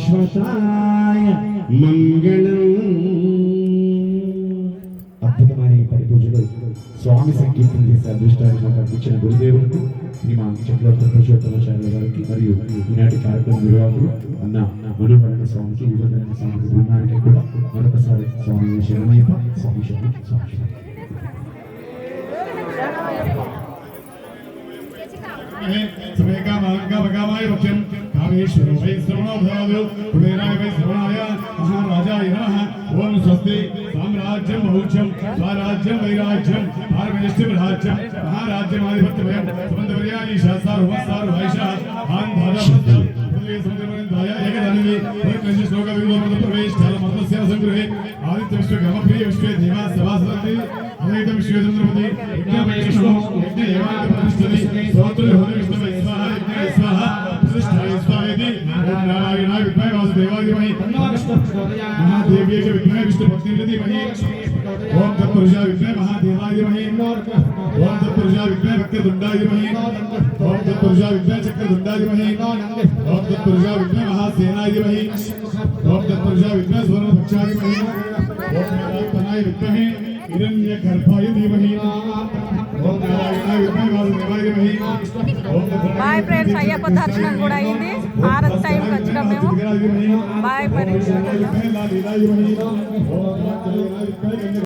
శాశ్వతాయ మంగళం. అద్భుతమైన పరిపూజలు స్వామి సంకీర్తన చేసే అదృష్టాన్ని నాకు అందించిన గురుదేవులకు శ్రీమాన్ చక్రవర్తి పురుషోత్తమాచార్య గారికి మరియు ఈనాటి కార్యక్రమ నిర్వాహకులు అన్న మనుభరణ స్వామికి విభజన స్వామి బృందానికి కూడా మరొకసారి స్వామి శరణమయ్యప్ప. స్వామి శరణం. స్వామి శరణం. ओम स्वस्ति साम्राज्यं बहुज्यं स्वराज्यं वैराज्यं भारतनिष्ठं राज्यं महाराज्यमाधिपत्यं सुबन्धवर्याणि शास्त्रारुवस्तारुवैशा आन्धारपत्रं पृथ्वी समुद्रमन्ताय एकदनिवि परिकृष्य श्लोक विलोकं प्रवेश कालमर्तस्य संग्रहे आदित्य विश्व गमप्रिय विश्वे देवा सभासदति अनेकं विश्वेन्द्रपति यज्ञापयिष्णो यज्ञ एवाय प्रतिष्ठति स्तोत्र होते विष्णु स्वाहा यज्ञ स्वाहा प्रतिष्ठाय स्वाहेति ओम नारायणाय विद्महे वासुदेवाय धीमहि तन्नो विष्णुः प्रचोदयात् महादेव्यै च विद्महे विष्णुपत्नीं धीमहि ओम तत्पुरुषाय विद्महे महादेवाय धीमहि ओम तत्पुरुषाय विद्महे वक्रतुंडाय धीमहि ओम तत्पुरुषाय विद्महे चक्रतुंडाय धीमहि ओम तत्पुरुषाय विद्महे महासेनाय धीमहि ओम तत्पुरुषाय विद्महे स्वर्णपक्षाय धीमहि ओम नारायणाय विद्महे हिरण्यगर्भाय धीमहि ओम नारायणाय विद्महे वासुदेवाय धीमहि ओम బాయ్ ఫ్రెండ్స్, అయ్యప్ప దర్శనం కూడా అయింది. ఆరతి టైంకి వచ్చినాం మేము. బాయ్ మరి.